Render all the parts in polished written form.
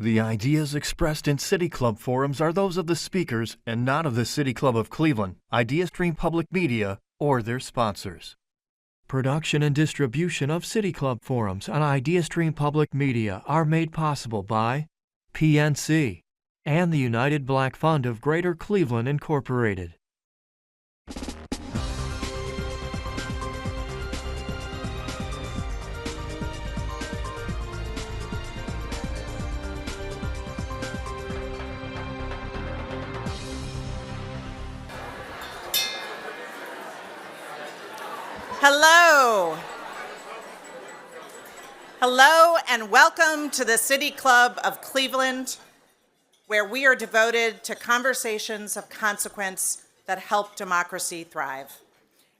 The ideas expressed in City Club forums are those of the speakers and not of the City Club of Cleveland, IdeaStream Public Media, or their sponsors. Production and distribution of City Club forums on IdeaStream Public Media are made possible by PNC and the United Black Fund of Greater Cleveland, Incorporated. Hello. Hello and welcome to the City Club of Cleveland, where we are devoted to conversations of consequence that help democracy thrive.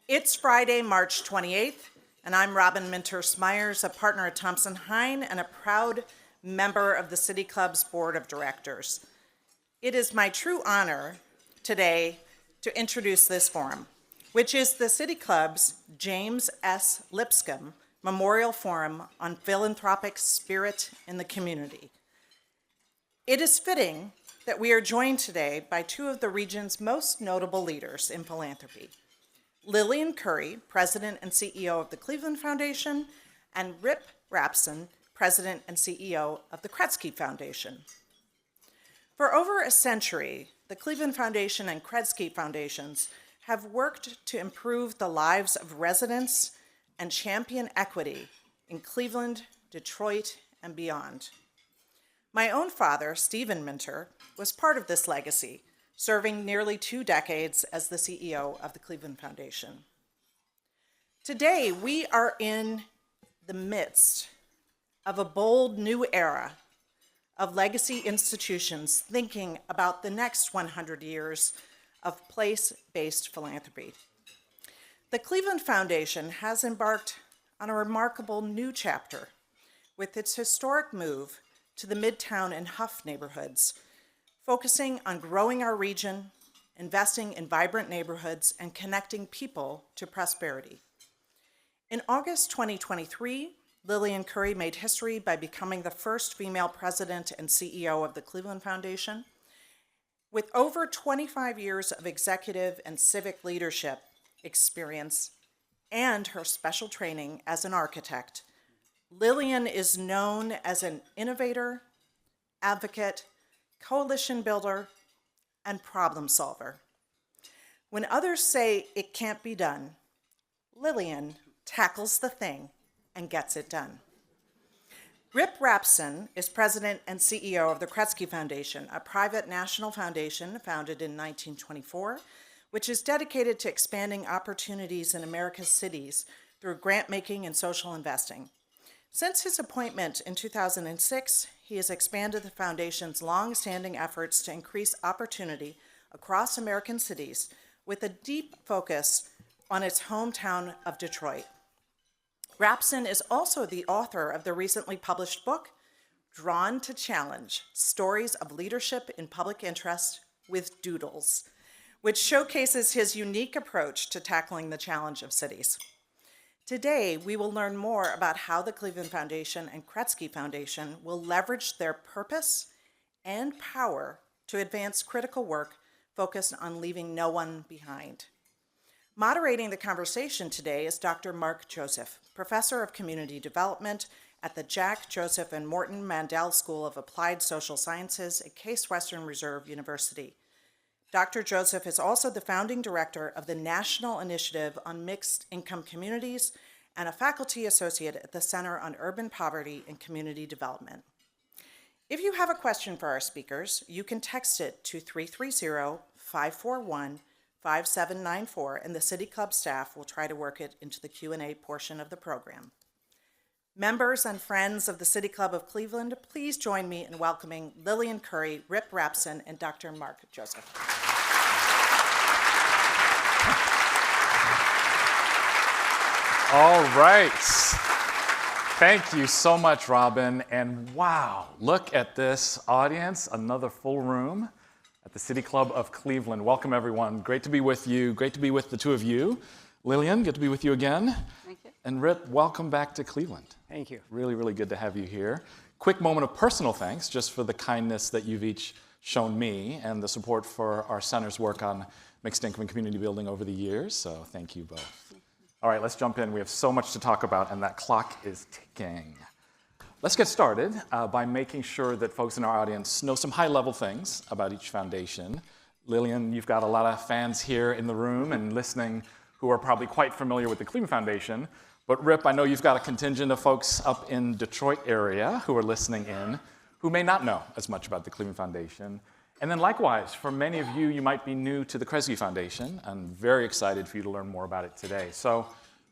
It's Friday, March 28th, and I'm Robin Minter-Smyers, a partner at Thompson Hine and a proud member of the City Club's Board of Directors. It is my true honor today to introduce this forum, which is the City Club's James S. Lipscomb Memorial Forum on Philanthropic Spirit in the Community. It is fitting that we are joined today by two of the region's most notable leaders in philanthropy, Lillian Curry, President and CEO of the Cleveland Foundation, and Rip Rapson, President and CEO of the Kresge Foundation. For over a century, the Cleveland Foundation and Kresge Foundations have worked to improve the lives of residents and champion equity in Cleveland, Detroit, and beyond. My own father, Stephen Minter, was part of this legacy, serving nearly 2 decades as the CEO of the Cleveland Foundation. Today, we are in the midst of a bold new era of legacy institutions thinking about the next 100 years of place-based philanthropy. The Cleveland Foundation has embarked on a remarkable new chapter with its historic move to the MidTown and Hough neighborhoods, focusing on growing our region, investing in vibrant neighborhoods, and connecting people to prosperity. In August 2023, Lillian Curry made history by becoming the first female president and CEO of the Cleveland Foundation. With over 25 years of executive and civic leadership experience and her special training as an architect, Lillian is known as an innovator, advocate, coalition builder, and problem solver. When others say it can't be done, Lillian tackles the thing and gets it done. Rip Rapson is President and CEO of the Kresge Foundation, a private national foundation founded in 1924, which is dedicated to expanding opportunities in America's cities through grant-making and social investing. Since his appointment in 2006, he has expanded the foundation's long-standing efforts to increase opportunity across American cities with a deep focus on its hometown of Detroit. Rapson is also the author of the recently published book, Drawn to Challenge: Stories of Leadership in Public Interest with Doodles, which showcases his unique approach to tackling the challenge of cities. Today, we will learn more about how the Cleveland Foundation and Kresge Foundation will leverage their purpose and power to advance critical work focused on leaving no one behind. Moderating the conversation today is Dr. Mark Joseph, Professor of Community Development at the Jack Joseph and Morton Mandel School of Applied Social Sciences at Case Western Reserve University. Dr. Joseph is also the founding director of the National Initiative on Mixed Income Communities and a faculty associate at the Center on Urban Poverty and Community Development. If you have a question for our speakers, you can text it to 330-541-5794, and the City Club staff will try to work it into the Q&A portion of the program. Members and friends of the City Club of Cleveland, please join me in welcoming Lillian Curry, Rip Rapson, and Dr. Mark Joseph. All right. Thank you so much, Robin. And wow, look at this audience, another full room at the City Club of Cleveland. Welcome, everyone. Great to be with you. Great to be with the two of you. Lillian, good to be with you again. Thank you. And Rip, welcome back to Cleveland. Thank you. Really, really good to have you here. quick moment of personal thanks just for the kindness that you've each shown me and the support for our center's work on mixed income and community building over the years. So thank you both. All right, let's jump in. We have so much to talk about, and that clock is ticking. Let's get started by making sure that folks in our audience know some high-level things about each foundation. Lillian, you've got a lot of fans here in the room and listening who are probably quite familiar with the Cleveland Foundation. But Rip, I know you've got a contingent of folks up in Detroit area who are listening in who may not know as much about the Cleveland Foundation. And then likewise, for many of you, you might be new to the Kresge Foundation. I'm very excited for you to learn more about it today. So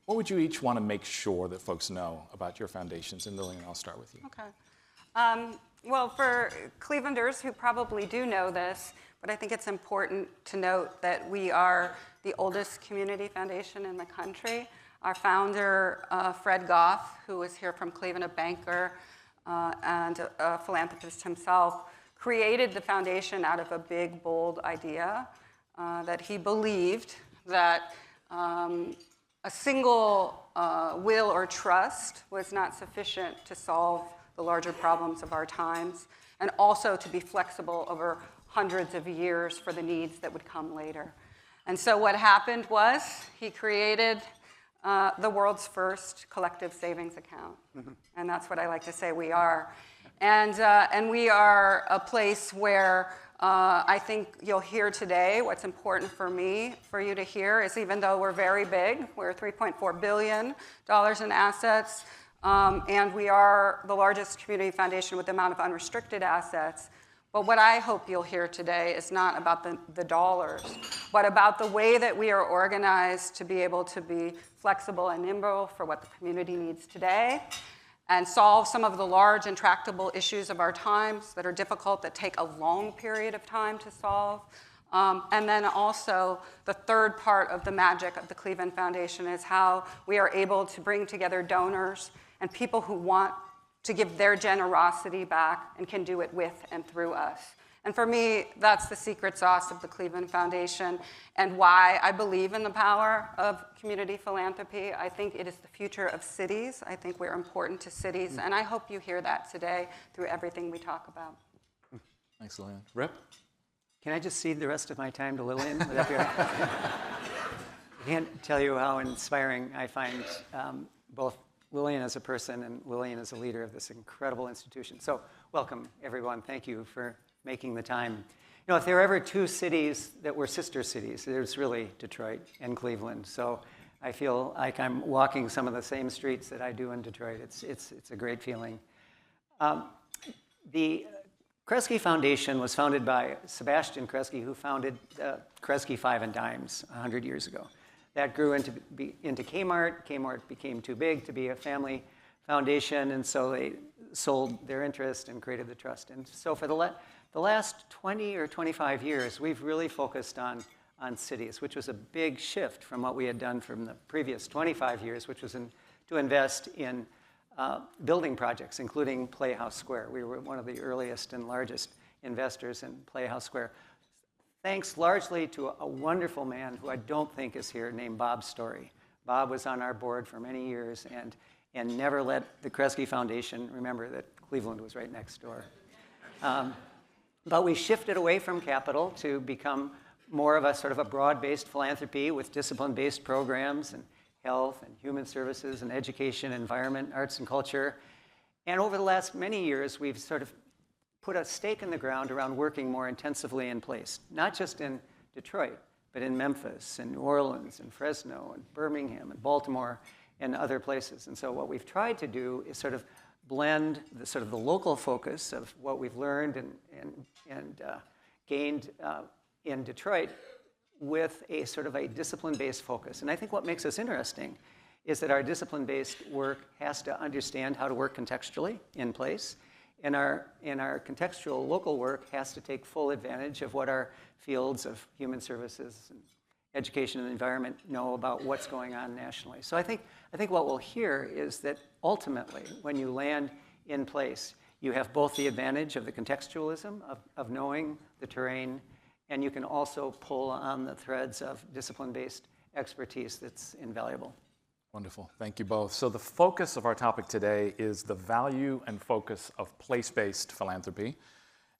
what would you each want to make sure that folks know about your foundations? And Lillian, I'll start with you. Okay. Well, for Clevelanders who probably do know this, but I think it's important to note that we are the oldest community foundation in the country. Our founder, Fred Goff, who was here from Cleveland, a banker and a philanthropist himself, created the foundation out of a big, bold idea that he believed that a single will or trust was not sufficient to solve the larger problems of our times, and also to be flexible over hundreds of years for the needs that would come later. And so what happened was he created the world's first collective savings account. Mm-hmm. And that's what I like to say we are. And we are a place where I think you'll hear today what's important for me, for you to hear, is even though we're very big, we're $3.4 billion in assets, and we are the largest community foundation with the amount of unrestricted assets. But what I hope you'll hear today is not about the dollars, but about the way that we are organized to be able to be flexible and nimble for what the community needs today, and solve some of the large intractable issues of our times that are difficult, that take a long period of time to solve. And then also, the third part of the magic of the Cleveland Foundation is how we are able to bring together donors and people who want to give their generosity back and can do it with and through us. And for me, that's the secret sauce of the Cleveland Foundation and why I believe in the power of community philanthropy. I think it is the future of cities. I think we're important to cities, and I hope you hear that today through everything we talk about. Thanks, Lillian. Rip? Can I just cede the rest of my time to Lillian? Would that be all right? I can't tell you how inspiring I find both Lillian as a person and Lillian as a leader of this incredible institution. So welcome, everyone. Thank you for making the time. You know, if there are ever two cities that were sister cities, there's really Detroit and Cleveland. So I feel like I'm walking some of the same streets that I do in Detroit. It's a great feeling. The Kresge Foundation was founded by Sebastian Kresge, who founded Kresge 5 and Dimes 100 years ago. That grew into Kmart. Kmart became too big to be a family foundation, and so they sold their interest and created the trust. And so for the last 20 or 25 years, we've really focused on cities, which was a big shift from what we had done from the previous 25 years, which was to invest in building projects, including Playhouse Square. We were one of the earliest and largest investors in Playhouse Square, thanks largely to a wonderful man who I don't think is here, named Bob Story. Bob was on our board for many years and never let the Kresge Foundation remember that Cleveland was right next door. But we shifted away from capital to become more of a sort of a broad-based philanthropy with discipline-based programs and health and human services and education, environment, arts and culture. And over the last many years, we've sort of put a stake in the ground around working more intensively in place, not just in Detroit, but in Memphis and New Orleans and Fresno and Birmingham and Baltimore and other places. And so what we've tried to do is sort of blend the local focus of what we've learned and gained in Detroit with a sort of a discipline-based focus. And I think what makes us interesting is that our discipline-based work has to understand how to work contextually in place. And our contextual local work has to take full advantage of what our fields of human services and education and the environment know about what's going on nationally. So I think what we'll hear is that ultimately, when you land in place, you have both the advantage of the contextualism of knowing the terrain, and you can also pull on the threads of discipline-based expertise that's invaluable. Wonderful. Thank you both. So the focus of our topic today is the value and focus of place-based philanthropy.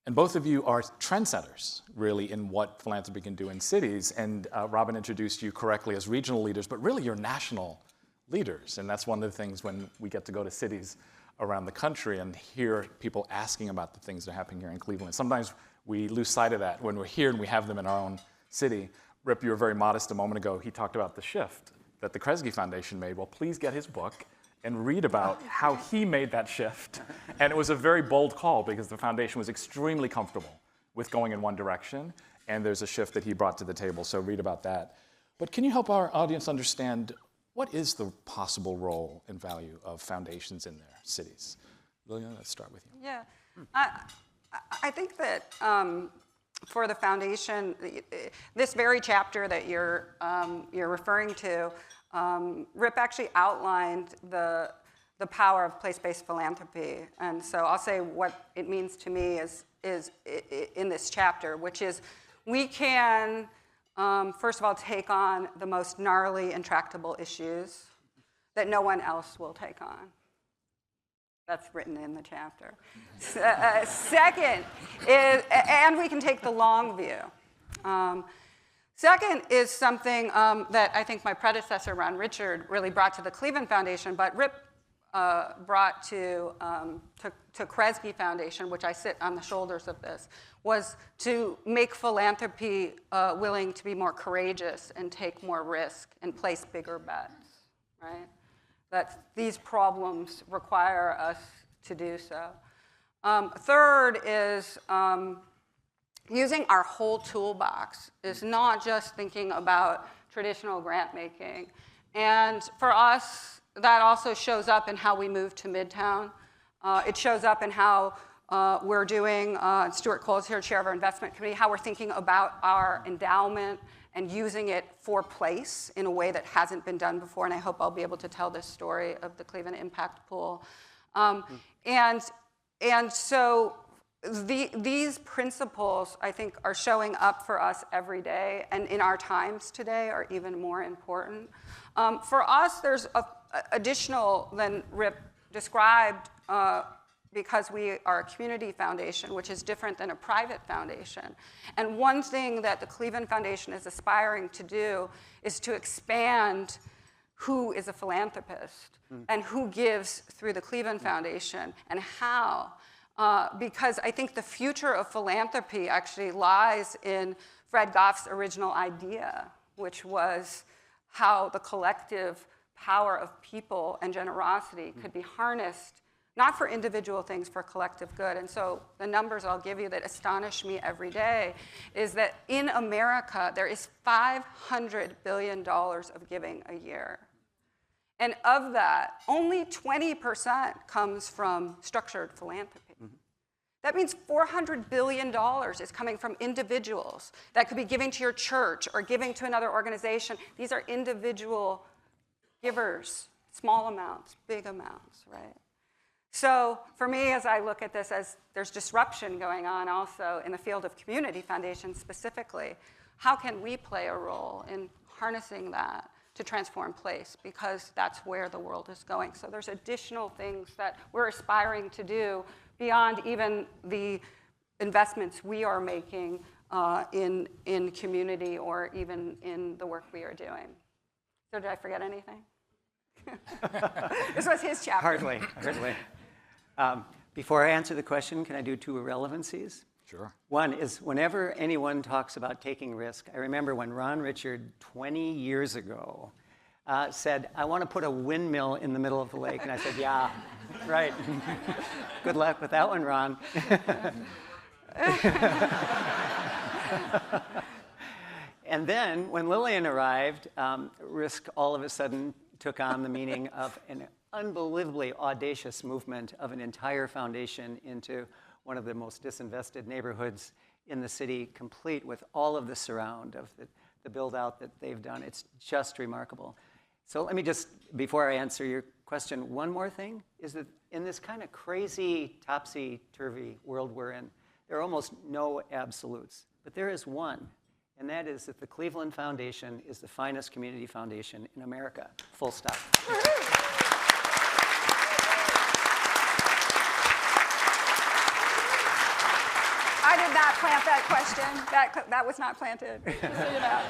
And both of you are trendsetters, really, in what philanthropy can do in cities. And Robin introduced you correctly as regional leaders, but really you're national leaders. And that's one of the things when we get to go to cities around the country and hear people asking about the things that are happening here in Cleveland. Sometimes we lose sight of that when we're here and we have them in our own city. Rip, you were very modest a moment ago. He talked about the shift that the Kresge Foundation made. Well, please get his book and read about how he made that shift. And it was a very bold call because the foundation was extremely comfortable with going in one direction, and there's a shift that he brought to the table, so read about that. But can you help our audience understand what is the possible role and value of foundations in their cities? Lillian, let's start with you. Yeah, I think that for the foundation, this very chapter that you're referring to, Rip actually outlined the power of place-based philanthropy. And so I'll say what it means to me is in this chapter, which is we can, first of all, take on the most gnarly, intractable issues that no one else will take on. That's written in the chapter. Second is, and we can take the long view. Second is something that I think my predecessor, Ron Richard, really brought to the Cleveland Foundation, but Rip brought to Kresge Foundation, which I sit on the shoulders of this, was to make philanthropy willing to be more courageous and take more risk and place bigger bets, right? That these problems require us to do so. Third is using our whole toolbox is not just thinking about traditional grant making. And for us, that also shows up in how we move to MidTown. It shows up in how we're doing, Stuart Cole's here, chair of our investment committee, how we're thinking about our endowment and using it for place in a way that hasn't been done before. And I hope I'll be able to tell this story of the Cleveland Impact Pool. And so these principles, I think, are showing up for us every day, and in our times today are even more important. For us, there's additional than Rip described, because we are a community foundation, which is different than a private foundation. And one thing that the Cleveland Foundation is aspiring to do is to expand who is a philanthropist and who gives through the Cleveland Foundation and how. Because I think the future of philanthropy actually lies in Fred Goff's original idea, which was how the collective power of people and generosity could be harnessed, not for individual things, for collective good. And so the numbers I'll give you that astonish me every day is that in America, there is $500 billion of giving a year. And of that, only 20% comes from structured philanthropy. That means $400 billion is coming from individuals. That could be giving to your church or giving to another organization. These are individual givers, small amounts, big amounts, right? So for me, as I look at this, as there's disruption going on also in the field of community foundations specifically, how can we play a role in harnessing that to transform place? Because that's where the world is going. So there's additional things that we're aspiring to do beyond even the investments we are making in community or even in the work we are doing. So did I forget anything? This was his chapter. Hardly. Before I answer the question, can I do two irrelevancies? Sure. One is whenever anyone talks about taking risk, I remember when Ron Richard 20 years ago said, I want to put a windmill in the middle of the lake. And I said, yeah, right. Good luck with that one, Ron. And then when Lillian arrived, risk all of a sudden took on the meaning of an unbelievably audacious movement of an entire foundation into one of the most disinvested neighborhoods in the city, complete with all of the surround of the build-out that they've done. It's just remarkable. So let me just, before I answer your question, one more thing is that in this kind of crazy, topsy-turvy world we're in, there are almost no absolutes. But there is one, and that is that the Cleveland Foundation is the finest community foundation in America. Full stop. I did not plant that question. That was not planted. Just so you know.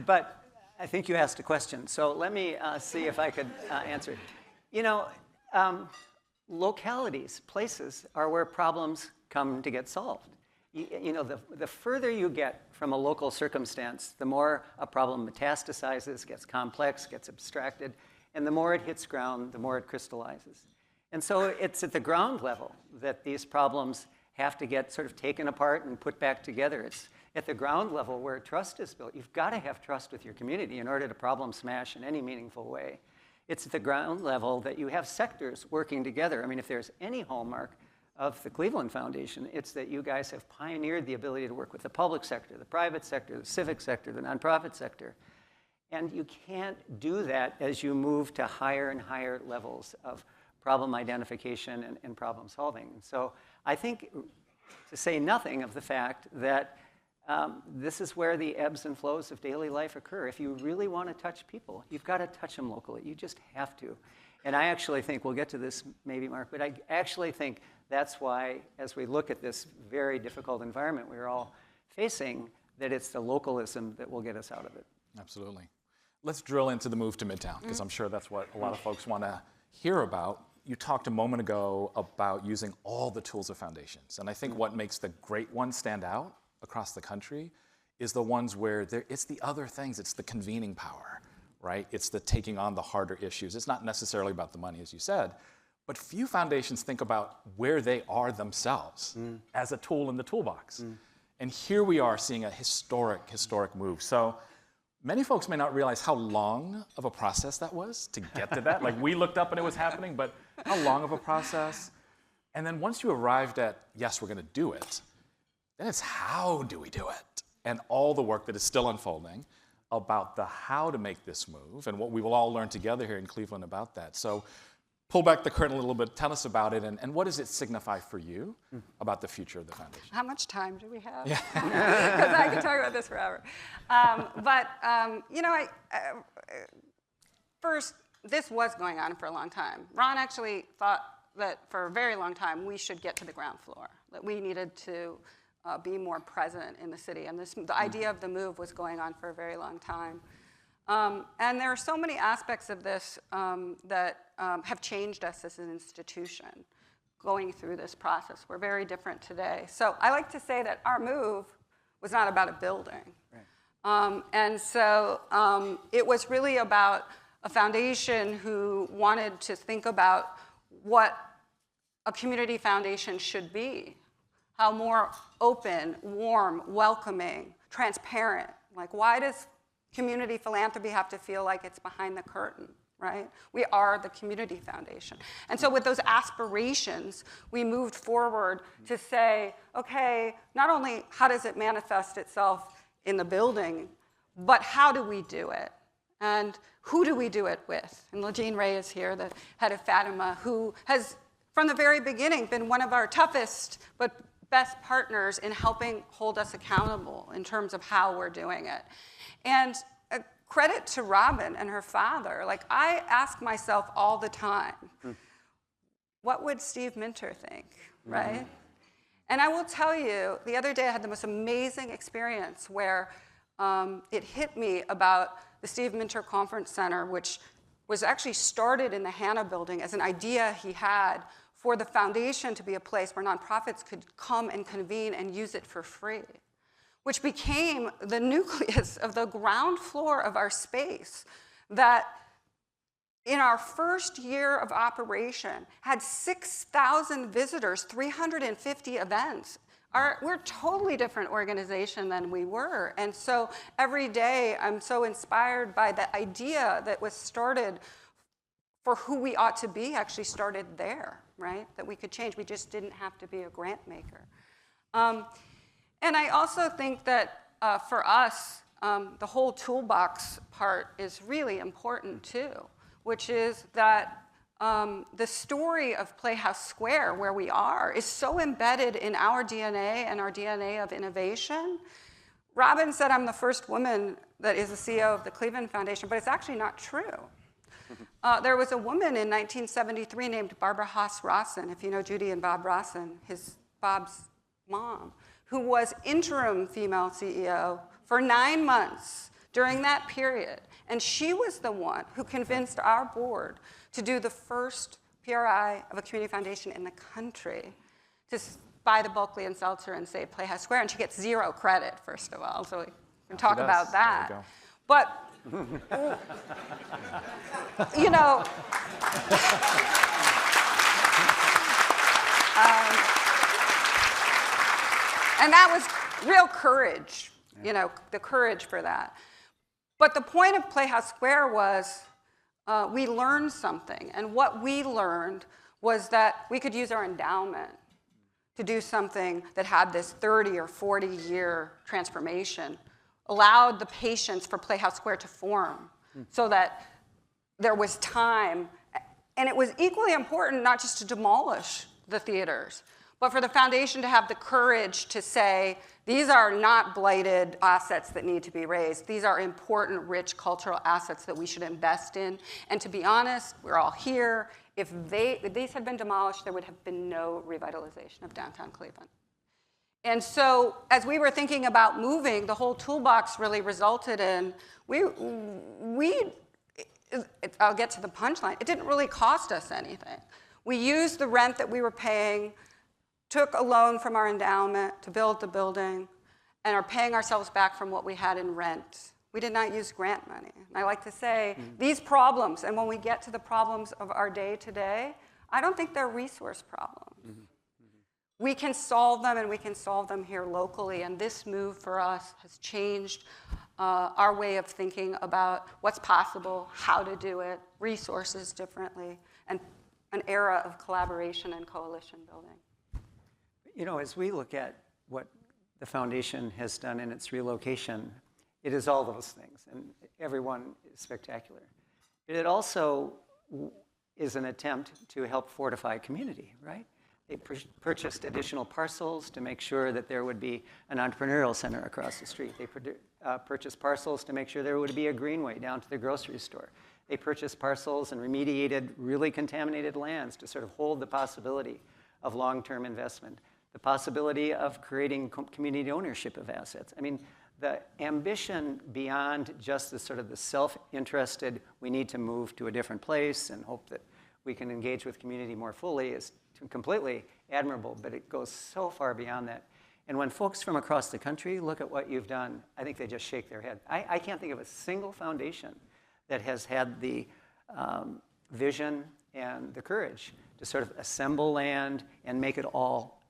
But I think you asked a question, so let me see if I could answer it. You know, localities, places, are where problems come to get solved. You know, the further you get from a local circumstance, the more a problem metastasizes, gets complex, gets abstracted, and the more it hits ground, the more it crystallizes. And so it's at the ground level that these problems have to get sort of taken apart and put back together. It's at the ground level where trust is built. You've got to have trust with your community in order to problem smash in any meaningful way. It's at the ground level that you have sectors working together. I mean, if there's any hallmark of the Cleveland Foundation, it's that you guys have pioneered the ability to work with the public sector, the private sector, the civic sector, the nonprofit sector. And you can't do that as you move to higher and higher levels of problem identification and problem solving. So I think, to say nothing of the fact that this is where the ebbs and flows of daily life occur. If you really want to touch people, you've got to touch them locally. You just have to. And I actually think, we'll get to this maybe, Mark, but I actually think that's why, as we look at this very difficult environment we're all facing, that it's the localism that will get us out of it. Absolutely. Let's drill into the move to Midtown, because I'm sure that's what a lot of folks want to hear about. You talked a moment ago about using all the tools of foundations. And I think what makes the great ones stand out across the country is the ones where it's the other things. It's the convening power, right? It's the taking on the harder issues. It's not necessarily about the money, as you said, but few foundations think about where they are themselves as a tool in the toolbox. And here we are seeing a historic move. So many folks may not realize how long of a process that was to get to that. Like, we looked up and it was happening, but how long of a process? And then once you arrived at, yes, we're going to do it, then it's how do we do it? And all the work that is still unfolding about the how to make this move and what we will all learn together here in Cleveland about that. So pull back the curtain a little bit, tell us about it, and what does it signify for you about the future of the foundation? How much time do we have? Because I could talk about this forever. You know, first, this was going on for a long time. Ron actually thought that for a very long time we should get to the ground floor, that we needed to be more present in the city. And the idea of the move was going on for a very long time. And there are so many aspects of this that have changed us as an institution going through this process. We're very different today. So I like to say that our move was not about a building. Right. And so it was really about a foundation who wanted to think about what a community foundation should be, how more open, warm, welcoming, transparent. Like, why does community philanthropy have to feel like it's behind the curtain, right? We are the community foundation. And so with those aspirations, we moved forward to say, okay, not only how does it manifest itself in the building, but how do we do it? And who do we do it with? And LaJean Ray is here, the head of Fatima, who has, from the very beginning, been one of our toughest but best partners in helping hold us accountable in terms of how we're doing it. And credit to Robin and her father. Like, I ask myself all the time, what would Steve Minter think, right? And I will tell you, the other day I had the most amazing experience where it hit me about the Steve Minter Conference Center, which was actually started in the Hanna building as an idea he had for the foundation to be a place where nonprofits could come and convene and use it for free, which became the nucleus of the ground floor of our space that in our first year of operation had 6,000 visitors, 350 events. We're a totally different organization than we were. And so every day I'm so inspired by the idea that was started for who we ought to be actually started there, right? That we could change. We just didn't have to be a grant maker. And I also think that for us, the whole toolbox part is really important too, which is that the story of Playhouse Square, where we are, is so embedded in our DNA and our DNA of innovation. Robin said I'm the first woman that is the CEO of the Cleveland Foundation, but it's actually not true. There was a woman in 1973 named Barbara Haas Rawson, if you know Judy and Bob Rawson, Bob's mom, who was interim female CEO for 9 months during that period. And she was the one who convinced our board to do the first PRI of a community foundation in the country to buy the Bulkley and Seltzer and save Playhouse Square. And she gets 0 credit, first of all, so we can talk about that. But you know, and that was real courage, you know, the courage for that. But the point of Playhouse Square was we learned something. And what we learned was that we could use our endowment to do something that had this 30 or 40-year transformation, allowed the patience for Playhouse Square to form so that there was time. And it was equally important not just to demolish the theaters, but for the foundation to have the courage to say, these are not blighted assets that need to be raised. These are important, rich cultural assets that we should invest in. And to be honest, we're all here. If these had been demolished, there would have been no revitalization of downtown Cleveland. And so as we were thinking about moving, the whole toolbox really resulted in, I'll get to the punchline, it didn't really cost us anything. We used the rent that we were paying, took a loan from our endowment to build the building, and are paying ourselves back from what we had in rent. We did not use grant money. And I like to say, these problems, and when we get to the problems of our day today, I don't think they're resource problems. We can solve them, and we can solve them here locally. And this move for us has changed our way of thinking about what's possible, how to do it, resources differently, and an era of collaboration and coalition building. You know, as we look at what the foundation has done in its relocation, it is all those things, and everyone is spectacular. But it also is an attempt to help fortify community, right? They purchased additional parcels to make sure that there would be an entrepreneurial center across the street. They purchased parcels to make sure there would be a greenway down to the grocery store. They purchased parcels and remediated really contaminated lands to sort of hold the possibility of long-term investment, the possibility of creating community ownership of assets. I mean, the ambition beyond just the sort of the self-interested, we need to move to a different place and hope that we can engage with community more fully is completely admirable, but it goes so far beyond that. And when folks from across the country look at what you've done, I think they just shake their head. I can't think of a single foundation that has had the vision and the courage to sort of assemble land and make it all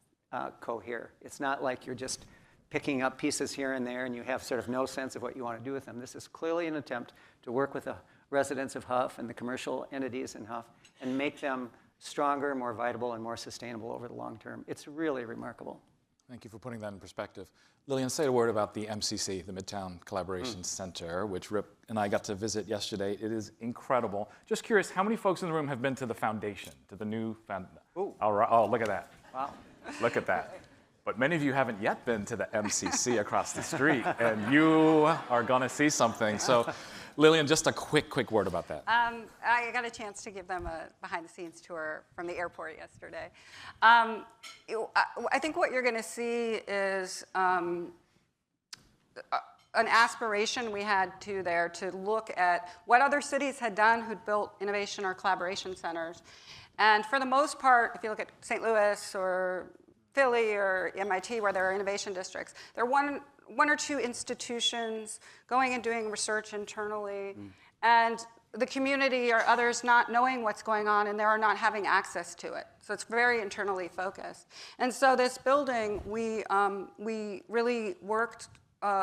cohere. It's not like you're just picking up pieces here and there and you have sort of no sense of what you want to do with them. This is clearly an attempt to work with the residents of Hough and the commercial entities in Hough and make them stronger, more viable, and more sustainable over the long term. It's really remarkable. Thank you for putting that in perspective. Lillian, say a word about the MCC, the MidTown Collaboration Center, which Rip and I got to visit yesterday. It is incredible. Just curious, how many folks in the room have been to the foundation, to the new foundation? Oh, look at that. Wow. Look at that. But many of you haven't yet been to the MCC across the street, and you are going to see something. So, Lillian, just a quick word about that. I got a chance to give them a behind-the-scenes tour from the airport yesterday. I think what you're going to see is an aspiration we had there to look at what other cities had done who'd built innovation or collaboration centers. And for the most part, if you look at St. Louis or Philly or MIT, where there are innovation districts, there are one or two institutions going and doing research internally, and the community or others not knowing what's going on and they're not having access to it. So it's very internally focused. And so this building, we really worked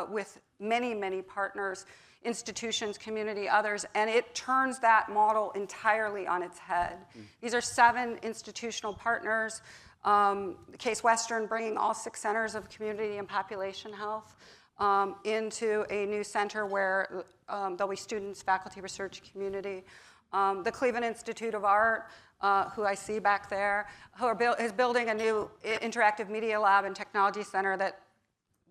with many partners, institutions, community, others, and it turns that model entirely on its head. These are 7 institutional partners. Case Western bringing all 6 centers of community and population health into a new center where there'll be students, faculty, research, community. The Cleveland Institute of Art, who I see back there, is building a new interactive media lab and technology center that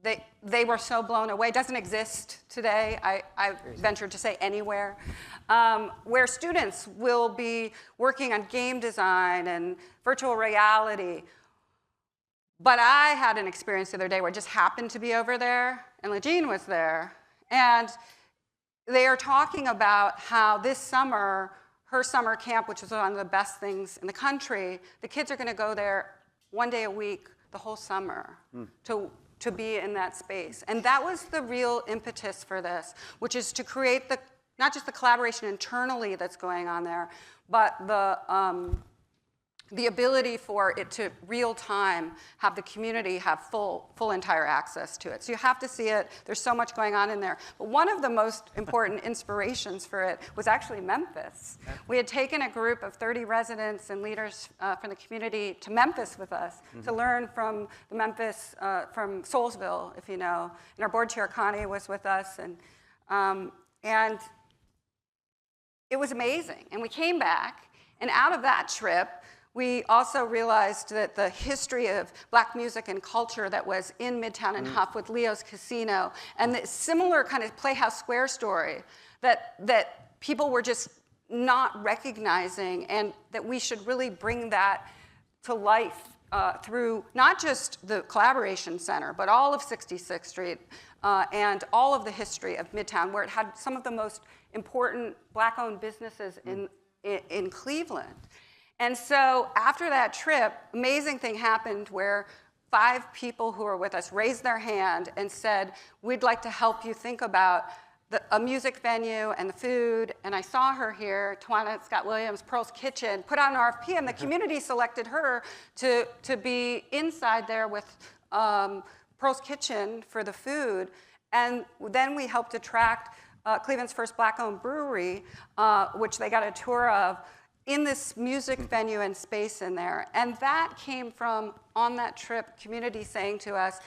they were so blown away. It doesn't exist today, I venture to say anywhere, where students will be working on game design and virtual reality. But I had an experience the other day where I just happened to be over there, and Legine was there. And they are talking about how this summer, her summer camp, which is one of the best things in the country, the kids are going to go there 1 day a week the whole summer to be in that space. And that was the real impetus for this, which is to create not just the collaboration internally that's going on there, but the ability for it to real time have the community have full entire access to it. So you have to see it. There's so much going on in there. But one of the most important inspirations for it was actually Memphis. We had taken a group of 30 residents and leaders from the community to Memphis with us to learn from the Memphis, from Soulsville, if you know. And our board chair, Connie, was with us. And it was amazing. And we came back, and out of that trip, we also realized that the history of Black music and culture that was in MidTown and Hough with Leo's Casino, and the similar kind of Playhouse Square story that people were just not recognizing, and that we should really bring that to life through not just the Collaboration Center, but all of 66th Street and all of the history of MidTown, where it had some of the most important Black-owned businesses in Cleveland. And so after that trip, amazing thing happened where 5 people who were with us raised their hand and said, we'd like to help you think about a music venue and the food. And I saw her here, Tawana Scott Williams, Pearl's Kitchen, put out an RFP, and the community selected her to be inside there with Pearl's Kitchen for the food. And then we helped attract Cleveland's first Black-owned brewery, which they got a tour of, in this music venue and space in there. And that came from, on that trip, community saying to us,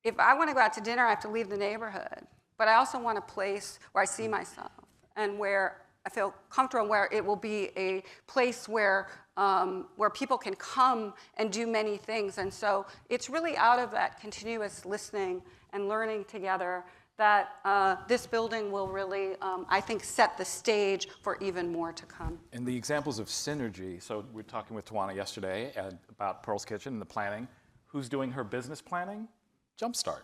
if I want to go out to dinner, I have to leave the neighborhood. But I also want a place where I see myself and where I feel comfortable, and where it will be a place where people can come and do many things. And so it's really out of that continuous listening and learning together that this building will really, I think, set the stage for even more to come. And the examples of synergy, so we were talking with Tawana yesterday about Pearl's Kitchen and the planning. Who's doing her business planning? Jumpstart,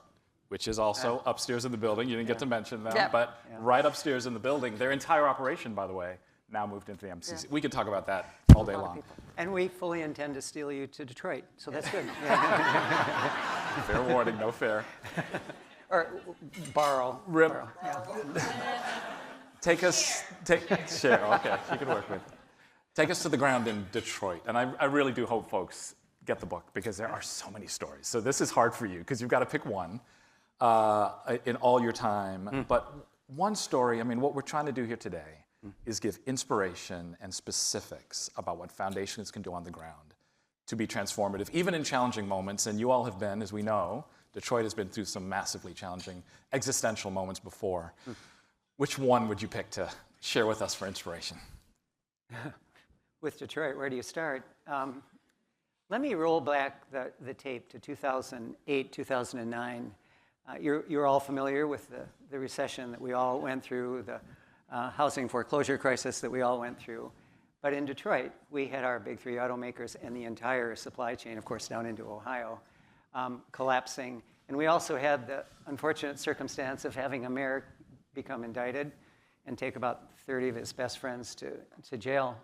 which is also upstairs in the building. You didn't get to mention them, but right upstairs in the building. Their entire operation, by the way, now moved into the MCC. We could talk about that all day long. And we fully intend to steal you to Detroit, so that's good. Fair warning, no fair. Or borrow. Rip. Borrow. Share, okay, you can work with. Take us to the ground in Detroit. And I really do hope folks get the book, because there are so many stories. So this is hard for you, because you've got to pick one in all your time. But one story, I mean, what we're trying to do here today is give inspiration and specifics about what foundations can do on the ground to be transformative, even in challenging moments. And you all have been, as we know, Detroit has been through some massively challenging existential moments before. Which one would you pick to share with us for inspiration? With Detroit, where do you start? Let me roll back the tape to 2008, 2009. You're all familiar with the recession that we all went through, the housing foreclosure crisis that we all went through. But in Detroit, we had our big 3 automakers and the entire supply chain, of course, down into Ohio, collapsing. And we also had the unfortunate circumstance of having a mayor become indicted and take about 30 of his best friends to jail.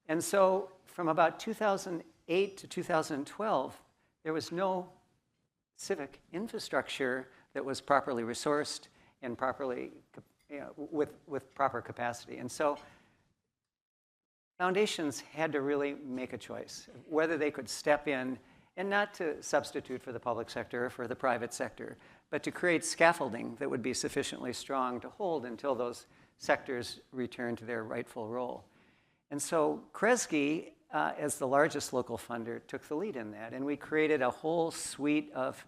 And so from about 2008 to 2012, there was no civic infrastructure that was properly resourced and properly, with proper capacity. And so foundations had to really make a choice, whether they could step in, and not to substitute for the public sector or for the private sector, but to create scaffolding that would be sufficiently strong to hold until those sectors return to their rightful role. And so Kresge, as the largest local funder, took the lead in that. And we created a whole suite of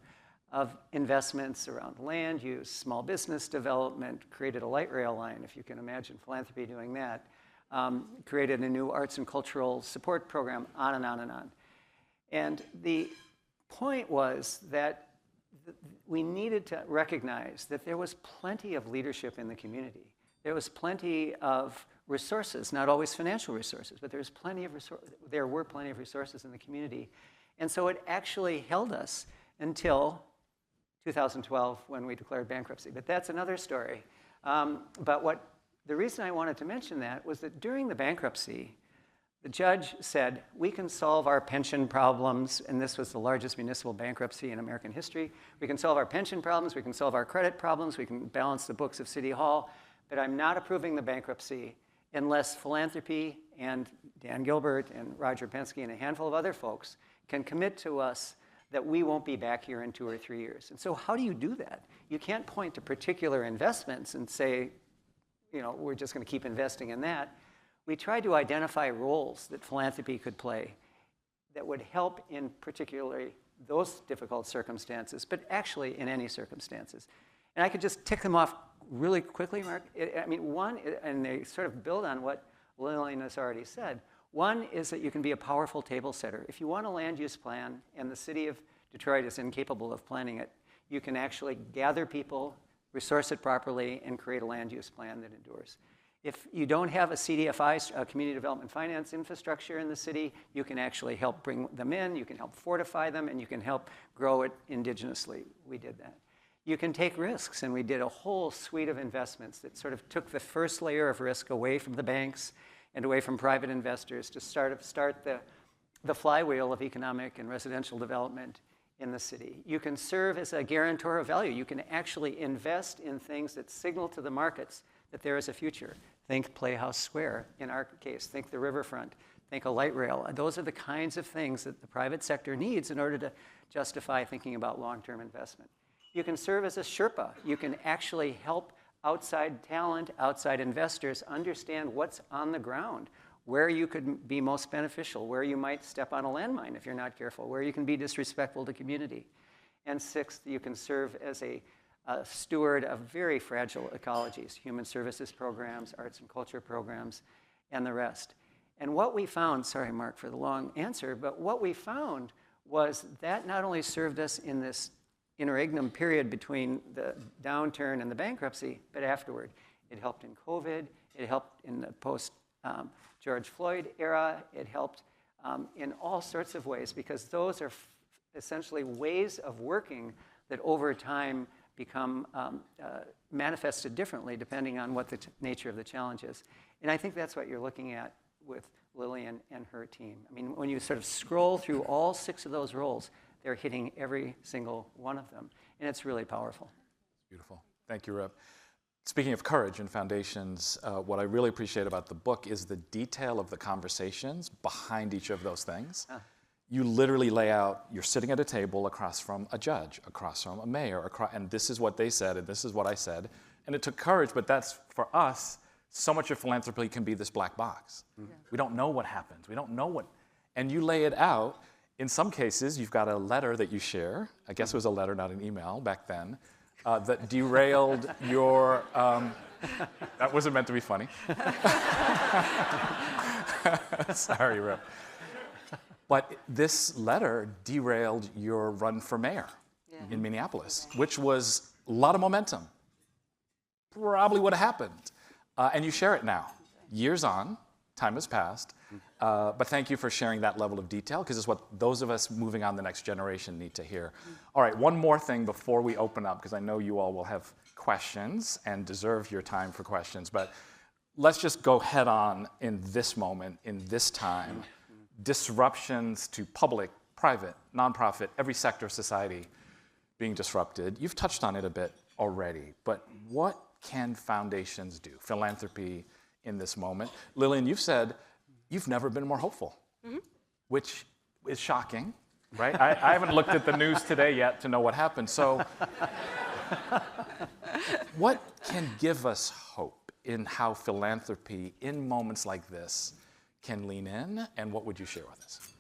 investments around land use, small business development, created a light rail line, if you can imagine Philanthropy doing that, created a new arts and cultural support program, on and on and on. And the point was that we needed to recognize that there was plenty of leadership in the community. There was plenty of resources, not always financial resources, but there were plenty of resources in the community. And so it actually held us until 2012 when we declared bankruptcy. But that's another story. But the reason I wanted to mention that was that during the bankruptcy, the judge said, we can solve our pension problems, and this was the largest municipal bankruptcy in American history. We can solve our pension problems, we can solve our credit problems, we can balance the books of City Hall, but I'm not approving the bankruptcy unless Philanthropy and Dan Gilbert and Roger Penske and a handful of other folks can commit to us that we won't be back here in 2 or 3 years. And so how do you do that? You can't point to particular investments and say, we're just going to keep investing in that. We tried to identify roles that Philanthropy could play that would help in particularly those difficult circumstances, but actually in any circumstances. And I could just tick them off really quickly, Mark. One, and they sort of build on what Lillian has already said. One is that you can be a powerful table setter. If you want a land use plan and the city of Detroit is incapable of planning it, you can actually gather people, resource it properly, and create a land use plan that endures. If you don't have a CDFI, a community development finance infrastructure in the city, you can actually help bring them in, you can help fortify them, and you can help grow it indigenously. We did that. You can take risks, and we did a whole suite of investments that sort of took the first layer of risk away from the banks and away from private investors to start the flywheel of economic and residential development in the city. You can serve as a guarantor of value. You can actually invest in things that signal to the markets that there is a future. Think Playhouse Square, in our case. Think the riverfront. Think a light rail. Those are the kinds of things that the private sector needs in order to justify thinking about long-term investment. You can serve as a Sherpa. You can actually help outside talent, outside investors understand what's on the ground, where you could be most beneficial, where you might step on a landmine if you're not careful, where you can be disrespectful to community. And sixth, you can serve as a steward of very fragile ecologies, human services programs, arts and culture programs, and the rest. And what we found, sorry, Mark, for the long answer, but what we found was that not only served us in this interregnum period between the downturn and the bankruptcy, but afterward. It helped in COVID, it helped in the post-George Floyd era, it helped in all sorts of ways, because those are essentially ways of working that over time become manifested differently depending on what the nature of the challenge is. And I think that's what you're looking at with Lillian and her team. I mean, when you sort of scroll through all 6 of those roles, they're hitting every single one of them. And it's really powerful. Beautiful. Thank you, Rip. Speaking of courage and foundations, what I really appreciate about the book is the detail of the conversations behind each of those things. You literally lay out, you're sitting at a table across from a judge, across from a mayor, and this is what they said, and this is what I said. And it took courage, but that's, for us, so much of philanthropy can be this black box. Mm-hmm. We don't know what happens. We don't know what, and you lay it out. In some cases, you've got a letter that you share. I guess it was a letter, not an email back then, that derailed your, that wasn't meant to be funny. Sorry, Rip. But this letter derailed your run for mayor in Minneapolis, which was a lot of momentum. Probably would have happened. And you share it now. Years on, time has passed. But thank you for sharing that level of detail, because it's what those of us moving on the next generation need to hear. All right, one more thing before we open up, because I know you all will have questions and deserve your time for questions. But let's just go head on in this moment, in this time. Disruptions to public, private, nonprofit, every sector of society being disrupted. You've touched on it a bit already, but what can foundations do, philanthropy, in this moment? Lillian, you've said you've never been more hopeful, which is shocking, right? I haven't looked at the news today yet to know what happened. So what can give us hope in how philanthropy, in moments like this, can lean in, and what would you share with us?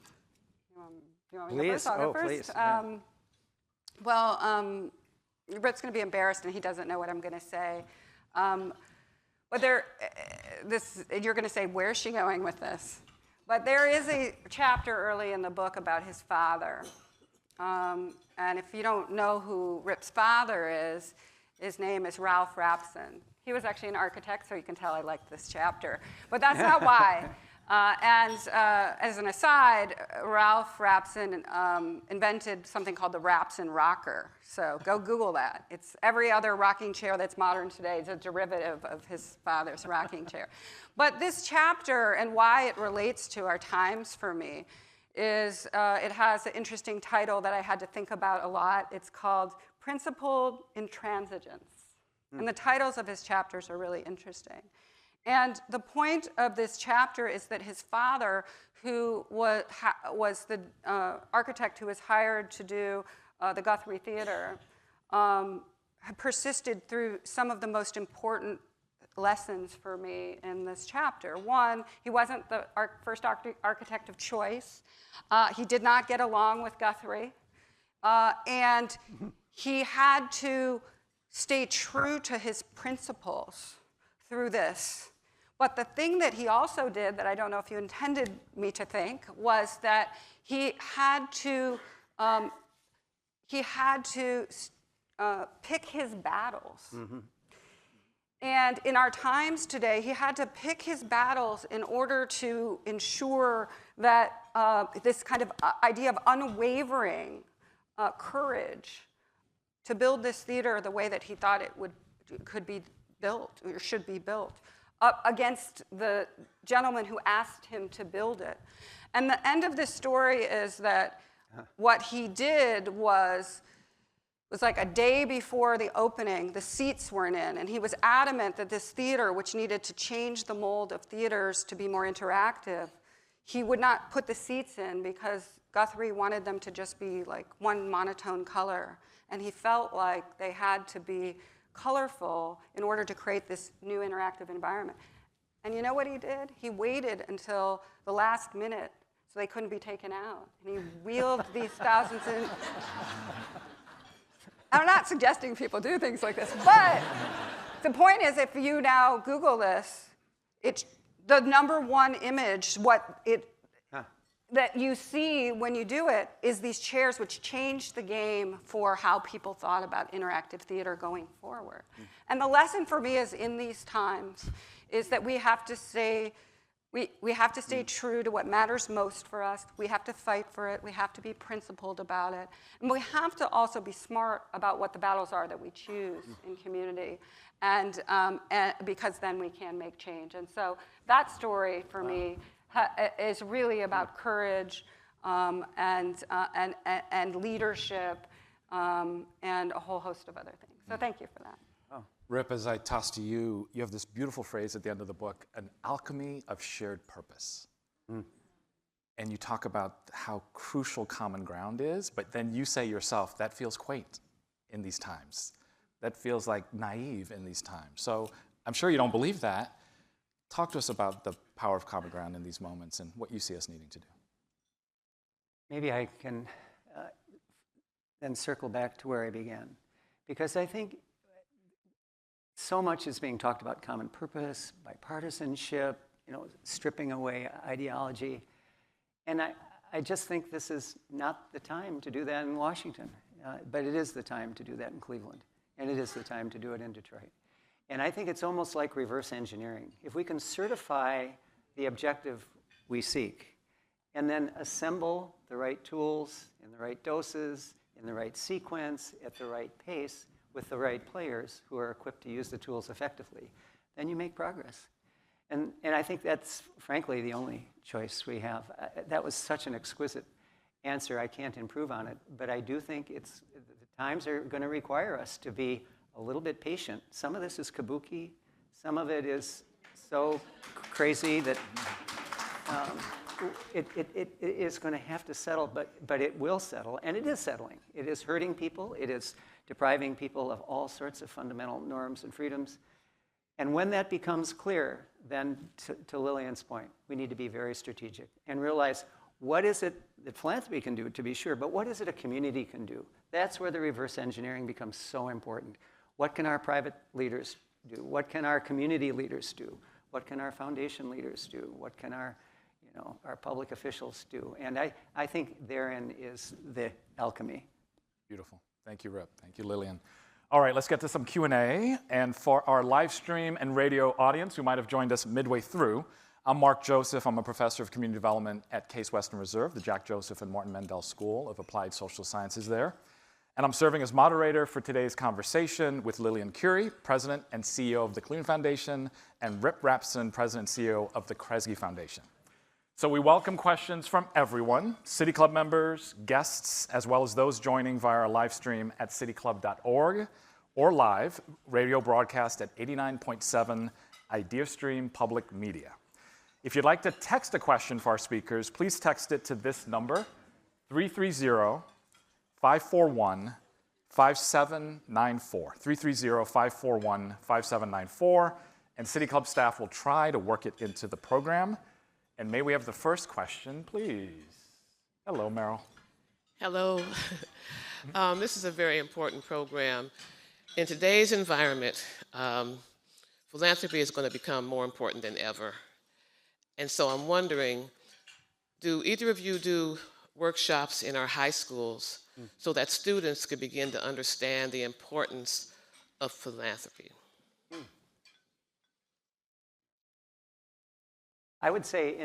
You want me to go first? I'll go first. Please. Yeah. Britt's going to be embarrassed, and he doesn't know what I'm going to say. But you're going to say, where's she going with this? But there is a chapter early in the book about his father. And if you don't know who Rip's father is, his name is Ralph Rapson. He was actually an architect, so you can tell I liked this chapter. But that's not why. As an aside, Ralph Rapson invented something called the Rapson rocker. So go Google that. It's every other rocking chair that's modern today is a derivative of his father's rocking chair. But this chapter and why it relates to our times for me is it has an interesting title that I had to think about a lot. It's called Principled Intransigence. And the titles of his chapters are really interesting. And the point of this chapter is that his father, who was the architect who was hired to do the Guthrie Theater, persisted through some of the most important lessons for me in this chapter. One, he wasn't the first architect of choice. He did not get along with Guthrie. And he had to stay true to his principles through this. But the thing that he also did that I don't know if you intended me to think was that he had to pick his battles. Mm-hmm. And in our times today, he had to pick his battles in order to ensure that this kind of idea of unwavering courage to build this theater the way that he thought it could be built or should be built up against the gentleman who asked him to build it. And the end of this story is that what he did was like a day before the opening, the seats weren't in, and he was adamant that this theater, which needed to change the mold of theaters to be more interactive, he would not put the seats in because Guthrie wanted them to just be like one monotone color. And he felt like they had to be colorful in order to create this new interactive environment. And you know what he did? He waited until the last minute so they couldn't be taken out. And he wheeled these thousands in. I'm not suggesting people do things like this, but the point is, if you now Google this, it's the number one image, that you see when you do it is these chairs which changed the game for how people thought about interactive theater going forward. And the lesson for me is in these times is that we have to stay true to what matters most for us. We have to fight for it. We have to be principled about it. And we have to also be smart about what the battles are that we choose in community. And because then we can make change. And so that story for me is really about courage and leadership and a whole host of other things. So thank you for that. Rip, as I toss to you, you have this beautiful phrase at the end of the book, an alchemy of shared purpose. And you talk about how crucial common ground is, but then you say yourself, that feels quaint in these times. That feels like naive in these times. So I'm sure you don't believe that. Talk to us about the power of common ground in these moments and what you see us needing to do. Maybe I can then circle back to where I began. Because I think so much is being talked about common purpose, bipartisanship, stripping away ideology. And I just think this is not the time to do that in Washington. But it is the time to do that in Cleveland. And it is the time to do it in Detroit. And I think it's almost like reverse engineering. If we can certify the objective we seek and then assemble the right tools in the right doses, in the right sequence, at the right pace, with the right players who are equipped to use the tools effectively, then you make progress. And I think that's, frankly, the only choice we have. That was such an exquisite answer. I can't improve on it. But I do think the times are going to require us to be a little bit patient. Some of this is kabuki. Some of it is so crazy that it is going to have to settle, but it will settle, and it is settling. It is hurting people. It is depriving people of all sorts of fundamental norms and freedoms. And when that becomes clear, then to Lillian's point, we need to be very strategic and realize what is it that philanthropy can do, to be sure, but what is it a community can do? That's where the reverse engineering becomes so important. What can our private leaders do? What can our community leaders do? What can our foundation leaders do? What can our our public officials do. And I think therein is the alchemy. Beautiful. Thank you, Rip. Thank you, Lillian. All right, let's get to some Q&A. And for our live stream and radio audience who might have joined us midway through, I'm Mark Joseph. I'm a professor of community development at Case Western Reserve, the Jack Joseph and Martin Mendel School of Applied Social Sciences there. And I'm serving as moderator for today's conversation with Lillian Curie, President and CEO of the Cleveland Foundation, and Rip Rapson, President and CEO of the Kresge Foundation. So we welcome questions from everyone, City Club members, guests, as well as those joining via our live stream at cityclub.org or live radio broadcast at 89.7 IdeaStream Public Media. If you'd like to text a question for our speakers, please text it to this number, 330-541-5794, 330-541-5794, and City Club staff will try to work it into the program. And may we have the first question, please? Hello, Meryl. Hello. This is a very important program. In today's environment, philanthropy is going to become more important than ever. And so I'm wondering, do either of you do workshops in our high schools so that students could begin to understand the importance of philanthropy? I would say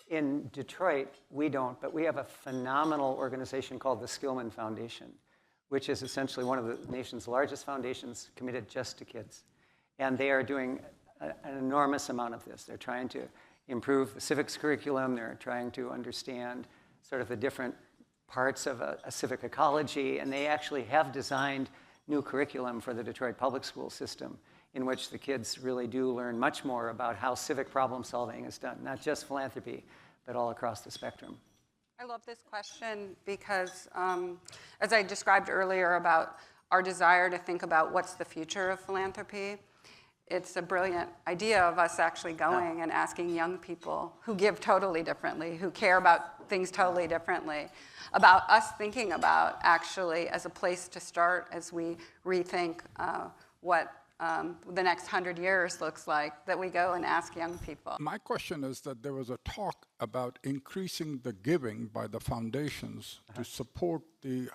in Detroit, we don't, but we have a phenomenal organization called the Skillman Foundation, which is essentially one of the nation's largest foundations committed just to kids. And they are doing an enormous amount of this. They're trying to improve the civics curriculum. They're trying to understand sort of the different parts of a civic ecology. And they actually have designed new curriculum for the Detroit public school system, in which the kids really do learn much more about how civic problem solving is done, not just philanthropy, but all across the spectrum. I love this question because, as I described earlier about our desire to think about what's the future of philanthropy, it's a brilliant idea of us actually going and asking young people who give totally differently, who care about things totally differently, about us thinking about actually as a place to start as we rethink what the next 100 years looks like, that we go and ask young people. My question is that there was a talk about increasing the giving by the foundations to support the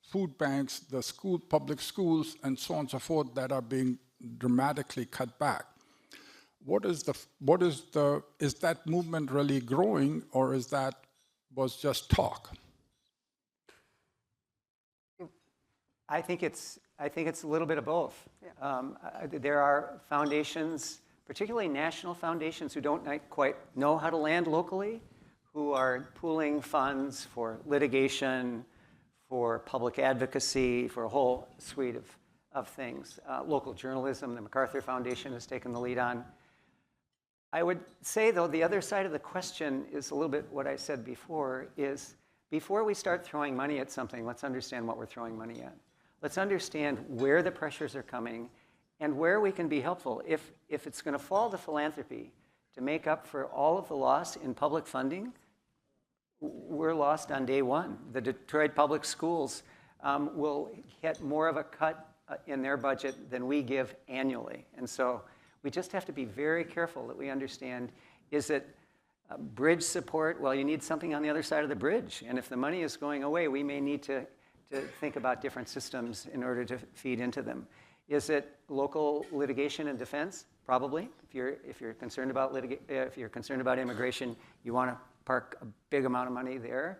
food banks, the public schools, and so on and so forth that are being dramatically cut back. Is that movement really growing, or was just talk? I think it's a little bit of both. Yeah. There are foundations, particularly national foundations, who don't quite know how to land locally, who are pooling funds for litigation, for public advocacy, for a whole suite of things. Local journalism, the MacArthur Foundation has taken the lead on. I would say, though, the other side of the question is a little bit what I said before, is before we start throwing money at something, let's understand what we're throwing money at. Let's understand where the pressures are coming and where we can be helpful. If it's going to fall to philanthropy to make up for all of the loss in public funding, we're lost on day one. The Detroit public schools will get more of a cut in their budget than we give annually. And so we just have to be very careful that we understand, is it bridge support? Well, you need something on the other side of the bridge. And if the money is going away, we may need to think about different systems in order to feed into them. Is it local litigation and defense? Probably. If you're concerned about immigration, you want to park a big amount of money there.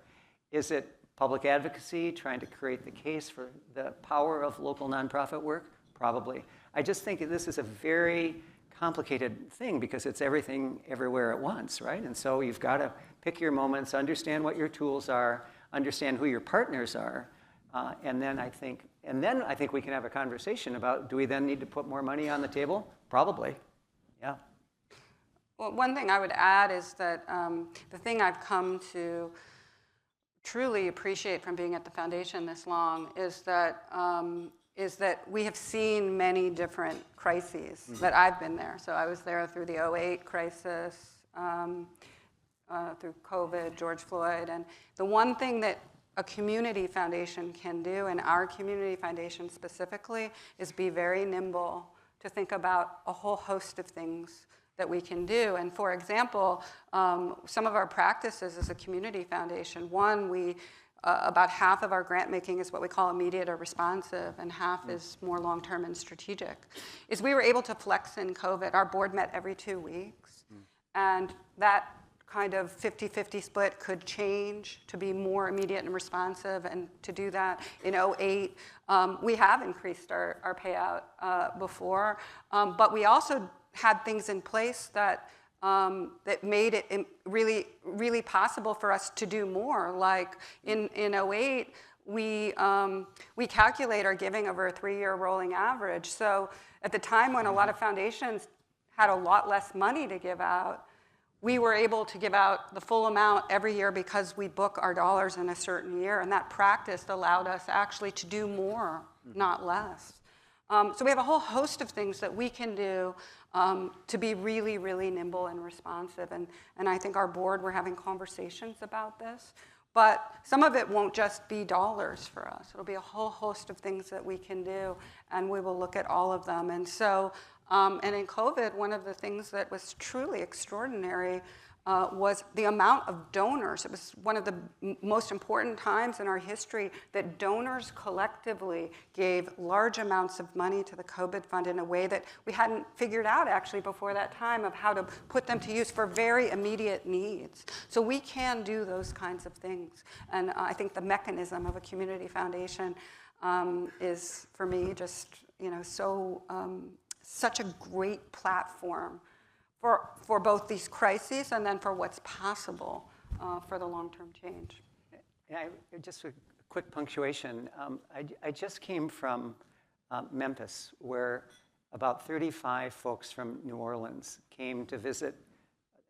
Is it public advocacy, trying to create the case for the power of local nonprofit work? Probably. I just think this is a very complicated thing because it's everything everywhere at once, right? And so you've got to pick your moments, understand what your tools are, understand who your partners are, and then I think we can have a conversation about, do we then need to put more money on the table? Probably, yeah. Well, one thing I would add is that the thing I've come to truly appreciate from being at the foundation this long is that we have seen many different crises that I've been there. So I was there through the 2008 crisis, through COVID, George Floyd, and the one thing that a community foundation can do, and our community foundation specifically, is be very nimble to think about a whole host of things that we can do. And for example, some of our practices as a community foundation, one, we about half of our grant making is what we call immediate or responsive, and half is more long-term and strategic. Is we were able to flex in COVID. Our board met every 2 weeks, and that kind of 50-50 split could change to be more immediate and responsive. And to do that in 2008, we have increased our payout before, but we also had things in place that made it really, really possible for us to do more. Like in 2008, we calculate our giving over a 3-year rolling average. So at the time when a lot of foundations had a lot less money to give out, we were able to give out the full amount every year because we book our dollars in a certain year, and that practice allowed us actually to do more, not less. So we have a whole host of things that we can do to be really, really nimble and responsive, and I think our board, we're having conversations about this, but some of it won't just be dollars for us. It'll be a whole host of things that we can do, and we will look at all of them. And so, and in COVID, one of the things that was truly extraordinary was the amount of donors. It was one of the most important times in our history that donors collectively gave large amounts of money to the COVID fund in a way that we hadn't figured out actually before that time of how to put them to use for very immediate needs. So we can do those kinds of things. And I think the mechanism of a community foundation is, for me, just such a great platform for both these crises and then for what's possible for the long-term change. Just a quick punctuation. I just came from Memphis, where about 35 folks from New Orleans came to visit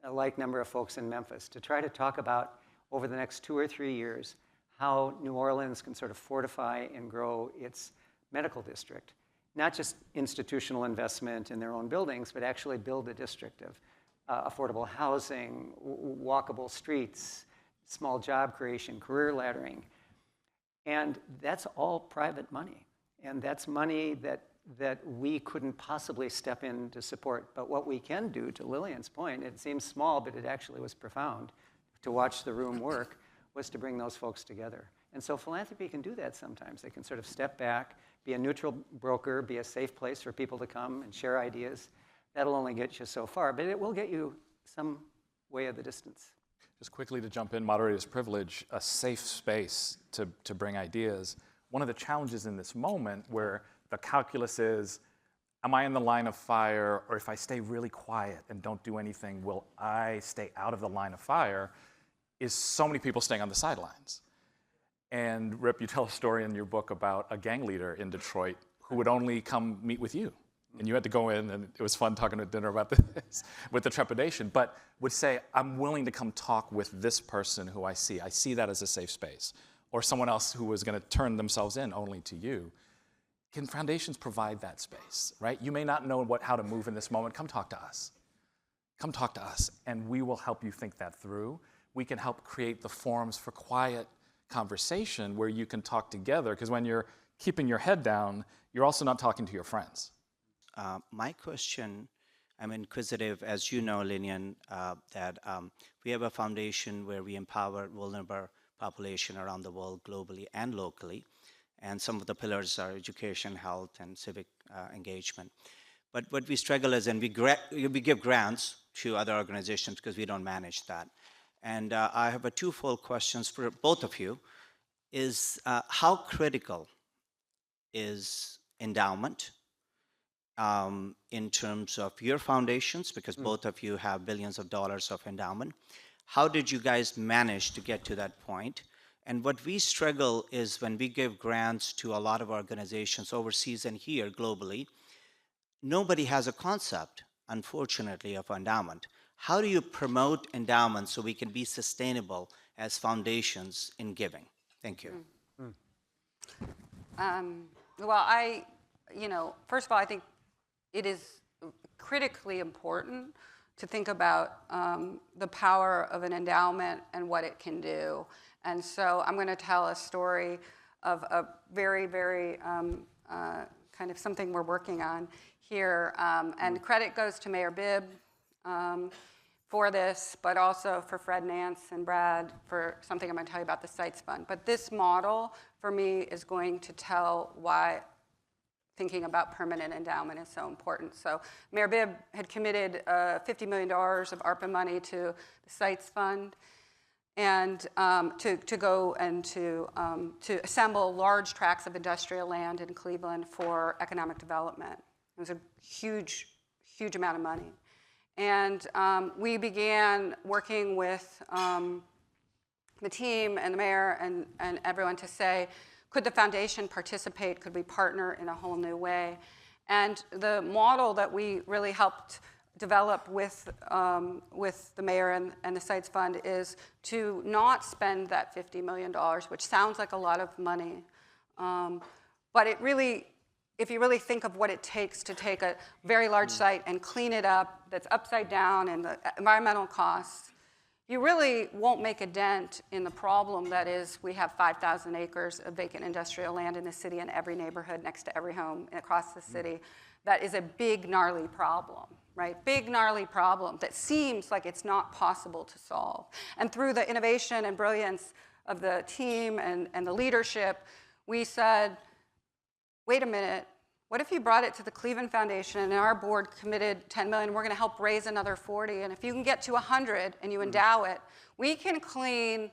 a like number of folks in Memphis to try to talk about, over the next 2 or 3 years, how New Orleans can sort of fortify and grow its medical district. Not just institutional investment in their own buildings, but actually build a district of affordable housing, walkable streets, small job creation, career laddering. And that's all private money. And that's money that we couldn't possibly step in to support. But what we can do, to Lillian's point, it seems small, but it actually was profound, to watch the room work, was to bring those folks together. And so philanthropy can do that sometimes. They can sort of step back, be a neutral broker, be a safe place for people to come and share ideas. That'll only get you so far, but it will get you some way of the distance. Just quickly to jump in, moderator's privilege, a safe space to bring ideas. One of the challenges in this moment where the calculus is, am I in the line of fire, or if I stay really quiet and don't do anything, will I stay out of the line of fire, is so many people staying on the sidelines. And Rip, you tell a story in your book about a gang leader in Detroit who would only come meet with you. And you had to go in, and it was fun talking at dinner about this with the trepidation, but would say, I'm willing to come talk with this person who I see. I see that as a safe space. Or someone else who was going to turn themselves in only to you. Can foundations provide that space, right? You may not know how to move in this moment. Come talk to us. Come talk to us, and we will help you think that through. We can help create the forums for quiet conversation where you can talk together, because when you're keeping your head down, you're also not talking to your friends. My question, I'm inquisitive, as you know, Lillian, that we have a foundation where we empower vulnerable population around the world, globally and locally, and some of the pillars are education, health, and civic engagement. But what we struggle is, and we give grants to other organizations because we don't manage that. And I have a twofold questions for both of you. Is how critical is endowment in terms of your foundations, because both of you have billions of dollars of endowment. How did you guys manage to get to that point? And what we struggle is when we give grants to a lot of organizations overseas and here globally, nobody has a concept, unfortunately, of endowment. How do you promote endowment so we can be sustainable as foundations in giving? Thank you. Well, first of all, I think it is critically important to think about the power of an endowment and what it can do. And so I'm going to tell a story of a very, very kind of something we're working on here. And credit goes to Mayor Bibb for this, but also for Fred Nance and Brad for something I'm going to tell you about the Sites Fund. But this model, for me, is going to tell why thinking about permanent endowment is so important. So Mayor Bibb had committed $50 million of ARPA money to the Sites Fund, and to go and to assemble large tracts of industrial land in Cleveland for economic development. It was a huge, huge amount of money. And we began working with the team and the mayor and everyone to say, could the foundation participate? Could we partner in a whole new way? And the model that we really helped develop with the mayor and the Sites Fund is to not spend that $50 million, which sounds like a lot of money. But it really, if you really think of what it takes to take a very large site and clean it up, that's upside down, and the environmental costs, you really won't make a dent in the problem that is we have 5,000 acres of vacant industrial land in the city in every neighborhood next to every home across the city. That is a big, gnarly problem, right? Big, gnarly problem that seems like it's not possible to solve. And through the innovation and brilliance of the team and the leadership, we said, wait a minute, what if you brought it to the Cleveland Foundation and our board committed $10 million, we're going to help raise another 40, and if you can get to 100 and you endow it, we can clean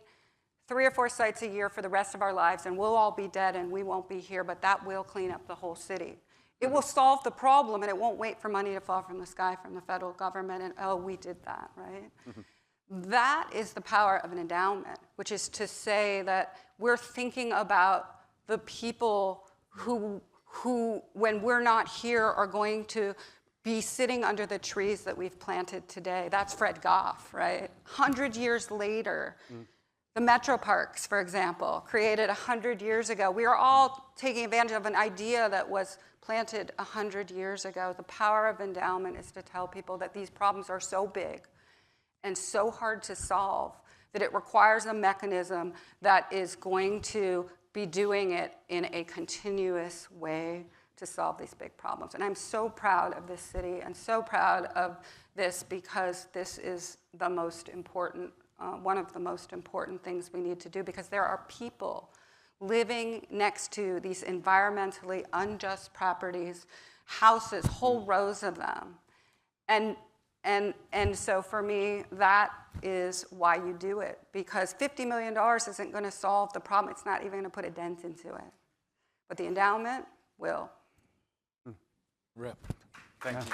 3 or 4 sites a year for the rest of our lives, and we'll all be dead and we won't be here, but that will clean up the whole city. It will solve the problem, and it won't wait for money to fall from the sky from the federal government, and oh, we did that, right? That is the power of an endowment, which is to say that we're thinking about the people who, when we're not here, are going to be sitting under the trees that we've planted today. That's Fred Goff, right? 100 years later, the metro parks, for example, created 100 years ago. We are all taking advantage of an idea that was planted 100 years ago. The power of endowment is to tell people that these problems are so big and so hard to solve that it requires a mechanism that is going to be doing it in a continuous way to solve these big problems. And I'm so proud of this city and so proud of this, because this is the most important, one of the most important things we need to do, because there are people living next to these environmentally unjust properties, houses, whole rows of them. And so for me, that is why you do it, because $50 million isn't going to solve the problem. It's not even going to put a dent into it. But the endowment will. Rip. Thank you.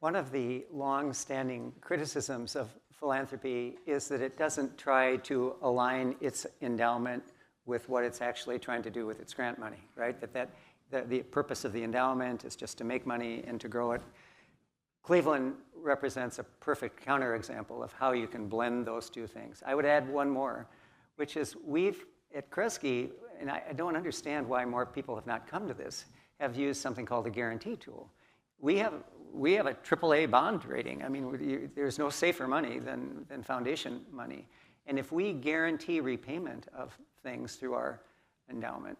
One of the long-standing criticisms of philanthropy is that it doesn't try to align its endowment with what it's actually trying to do with its grant money, right? That the purpose of the endowment is just to make money and to grow it. Cleveland represents a perfect counterexample of how you can blend those two things. I would add one more, which is we've, at Kresge, and I don't understand why more people have not come to this, have used something called a guarantee tool. We have a AAA bond rating. I mean, there's no safer money than foundation money. And if we guarantee repayment of things through our endowment,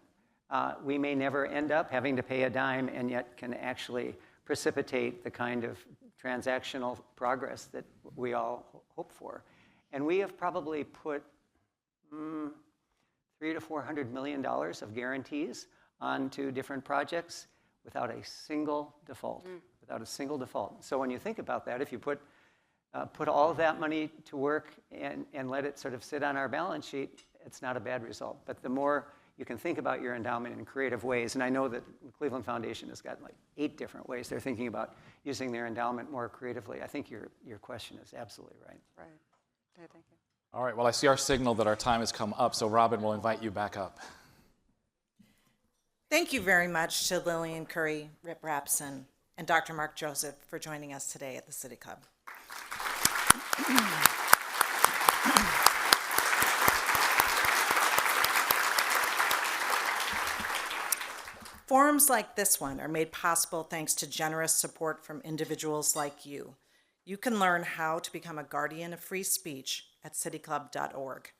we may never end up having to pay a dime, and yet can actually precipitate the kind of transactional progress that we all hope for. And we have probably put $300 to $400 million of guarantees onto different projects without a single default. Without a single default. So when you think about that, if you put all of that money to work and let it sort of sit on our balance sheet, it's not a bad result. But the more you can think about your endowment in creative ways, and I know that the Cleveland Foundation has got like 8 different ways they're thinking about using their endowment more creatively. I think your question is absolutely right. Right. Okay, thank you. All right, well, I see our signal that our time has come up, so Robin will invite you back up. Thank you very much to Lillian Curry, Rip Rapson, and Dr. Mark Joseph for joining us today at the City Club. Forums like this one are made possible thanks to generous support from individuals like you. You can learn how to become a guardian of free speech at cityclub.org.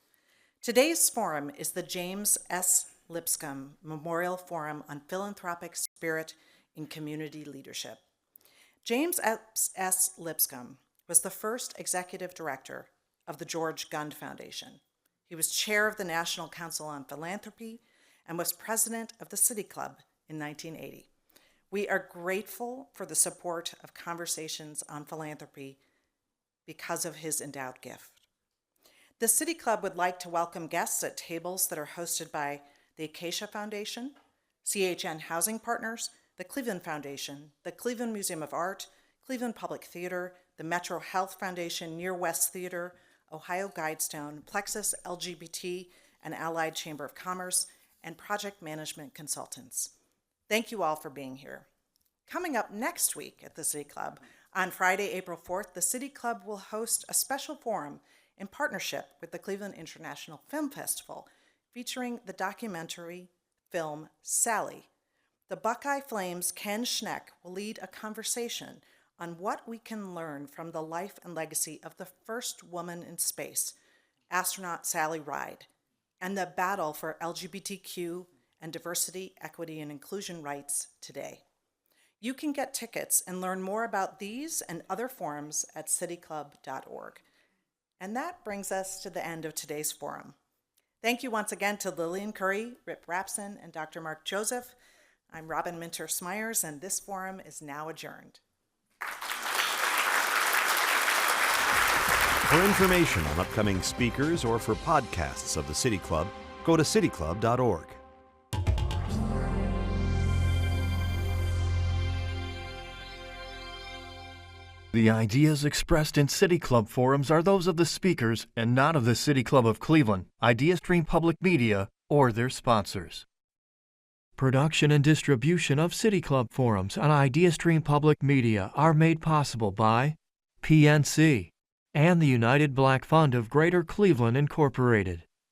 Today's forum is the James S. Lipscomb Memorial Forum on Philanthropic Spirit in Community Leadership. James S. Lipscomb was the first executive director of the George Gund Foundation. He was chair of the National Council on Philanthropy and was president of the City Club in 1980. We are grateful for the support of Conversations on Philanthropy because of his endowed gift. The City Club would like to welcome guests at tables that are hosted by the Kresge Foundation, CHN Housing Partners, the Cleveland Foundation, the Cleveland Museum of Art, Cleveland Public Theater, the Metro Health Foundation, Near West Theater, Ohio Guidestone, Plexus LGBT and Allied Chamber of Commerce, and Project Management Consultants. Thank you all for being here. Coming up next week at the City Club, on Friday, April 4th, the City Club will host a special forum in partnership with the Cleveland International Film Festival, featuring the documentary film Sally. The Buckeye Flame's Ken Schneck will lead a conversation on what we can learn from the life and legacy of the first woman in space, astronaut Sally Ride, and the battle for LGBTQ and diversity, equity, and inclusion rights today. You can get tickets and learn more about these and other forums at cityclub.org. And that brings us to the end of today's forum. Thank you once again to Lillian Curry, Rip Rapson, and Dr. Mark Joseph. I'm Robin Minter-Smyers, and this forum is now adjourned. For information on upcoming speakers or for podcasts of the City Club, go to cityclub.org. The ideas expressed in City Club forums are those of the speakers and not of the City Club of Cleveland, IdeaStream Public Media, or their sponsors. Production and distribution of City Club forums on IdeaStream Public Media are made possible by PNC and the United Black Fund of Greater Cleveland, Incorporated.